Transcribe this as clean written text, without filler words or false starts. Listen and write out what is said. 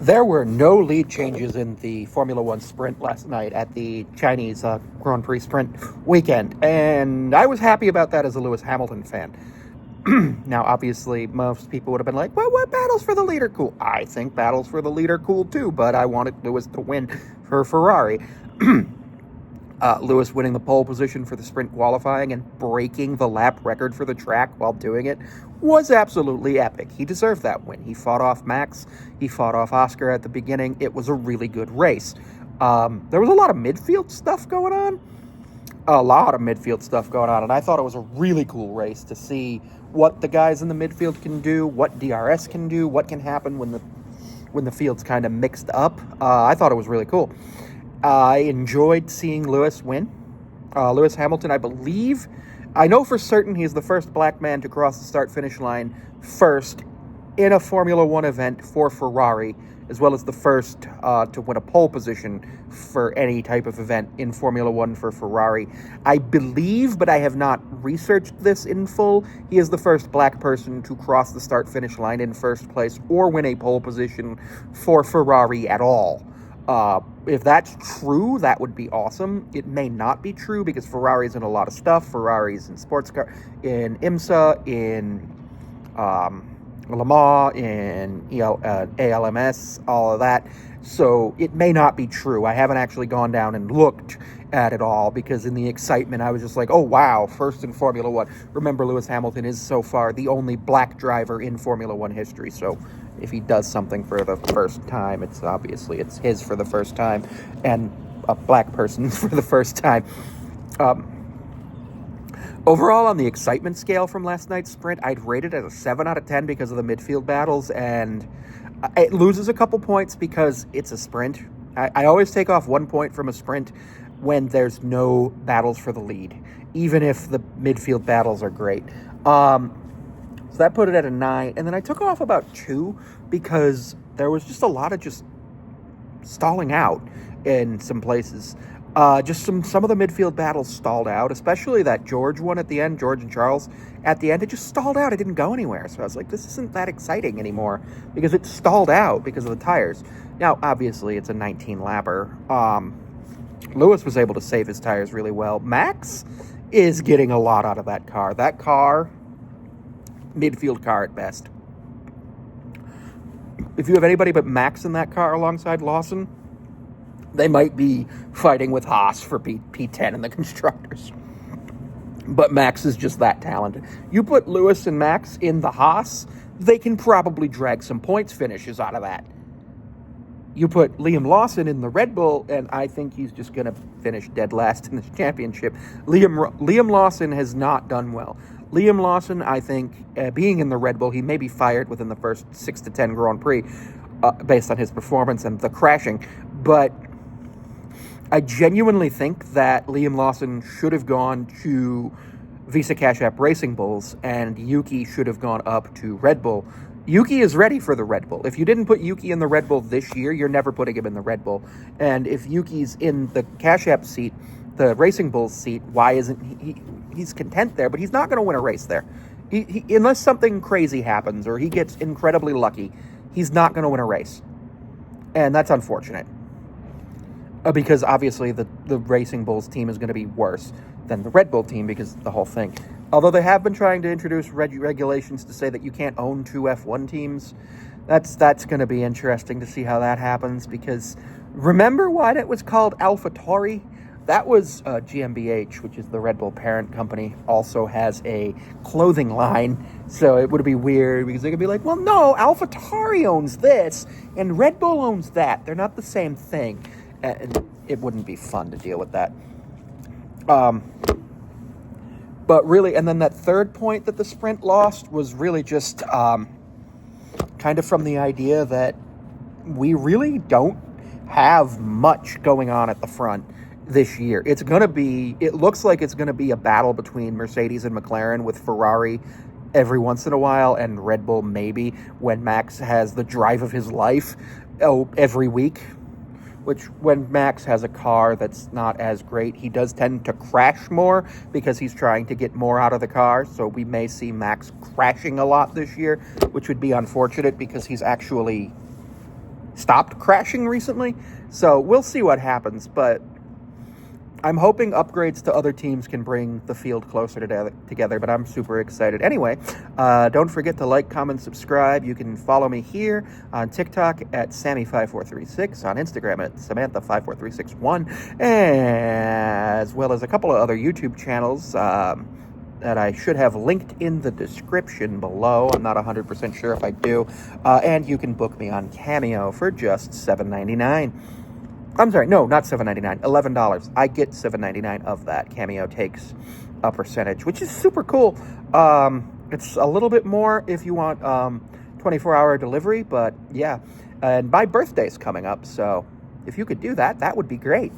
There were no lead changes in the Formula One sprint last night at the Chinese Grand Prix sprint weekend, and I was happy about that as a Lewis Hamilton fan. Now, obviously, most people would have been like, well, what battles for the lead are cool? I think battles for the lead are cool too, but I wanted Lewis to win for Ferrari. Lewis winning the pole position for the sprint qualifying and breaking the lap record for the track while doing it was absolutely epic. He deserved that win. He fought off Max. He fought off Oscar at the beginning. It was a really good race. There was a lot of midfield stuff going on. And I thought it was a really cool race to see what the guys in the midfield can do, what DRS can do, what can happen when the field's kind of mixed up. I thought it was really cool. I enjoyed seeing Lewis win. Lewis Hamilton, I know for certain he's the first black man to cross the start-finish line first in a Formula One event for Ferrari, as well as the first to win a pole position for any type of event in Formula One for Ferrari. I believe, but I have not researched this in full, he is the first black person to cross the start-finish line in first place or win a pole position for Ferrari at all. If that's true, that would be awesome. It may not be true because Ferrari's in a lot of stuff. Ferrari's in sports car, in IMSA, in Le Mans, in ALMS, all of that. So it may not be true. I haven't actually gone down and looked at it all because in the excitement, I was just like, oh, wow, first in Formula One. Remember, Lewis Hamilton is so far the only black driver in Formula One history. So if he does something for the first time, it's his for the first time and a black person for the first time. Overall, on the excitement scale from last night's sprint, I'd rate it as a 7 out of 10 because of the midfield battles, and it loses a couple points because it's a sprint. I always take off 1 point from a sprint when there's no battles for the lead, even if the midfield battles are great. So that put it at a 9, and then I took off about 2 because there was just a lot of just stalling out in some places. Just some of the midfield battles stalled out, especially that George one at the end, George and Charles at the end. It just stalled out. It didn't go anywhere. So I was like, this isn't that exciting anymore because it stalled out because of the tires. Now, obviously, it's a 19-lapper. Lewis was able to save his tires really well. Max is getting a lot out of that car. That car, midfield car at best. If you have anybody but Max in that car alongside Lawson, they might be fighting with Haas for P10 in the constructors. But Max is just that talented. You put Lewis and Max in the Haas, they can probably drag some points finishes out of that. You put Liam Lawson in the Red Bull, and I think he's just going to finish dead last in this championship. Liam Lawson has not done well. Liam Lawson, I think, being in the Red Bull, he may be fired within the first 6 to 10 Grand Prix based on his performance and the crashing. But I genuinely think that Liam Lawson should have gone to Visa Cash App Racing Bulls, and Yuki should have gone up to Red Bull. Yuki is ready for the Red Bull. If you didn't put Yuki in the Red Bull this year, you're never putting him in the Red Bull. And if Yuki's in the Cash App seat, the Racing Bulls seat, why isn't he? He's content there, but he's not going to win a race there. He unless something crazy happens or he gets incredibly lucky, he's not going to win a race. And that's unfortunate. Because obviously the Racing Bulls team is going to be worse than the Red Bull team because the whole thing. Although they have been trying to introduce regulations to say that you can't own 2 F1 teams. That's going to be interesting to see how that happens because remember why it was called AlphaTauri? That was GmbH, which is the Red Bull parent company, also has a clothing line. So it would be weird because they could be like, well, no, AlphaTauri owns this and Red Bull owns that. They're not the same thing. And it wouldn't be fun to deal with that. But really, and then that third point that the sprint lost was really just kind of from the idea that we really don't have much going on at the front this year. It looks like it's going to be a battle between Mercedes and McLaren with Ferrari every once in a while and Red Bull maybe when Max has the drive of his life every week. Which, when Max has a car that's not as great, he does tend to crash more because he's trying to get more out of the car. So we may see Max crashing a lot this year, which would be unfortunate because he's actually stopped crashing recently. So we'll see what happens, but I'm hoping upgrades to other teams can bring the field closer together, but I'm super excited. Anyway, don't forget to like, comment, subscribe. You can follow me here on TikTok at Sammy5436, on Instagram at Samantha54361, as well as a couple of other YouTube channels that I should have linked in the description below. I'm not 100% sure if I do. And you can book me on Cameo for just $7.99. I'm sorry, no, not $7.99, $11. I get $7.99 of that. Cameo takes a percentage, which is super cool. It's a little bit more if you want 24-hour delivery, but yeah. And my birthday's coming up, so if you could do that, that would be great.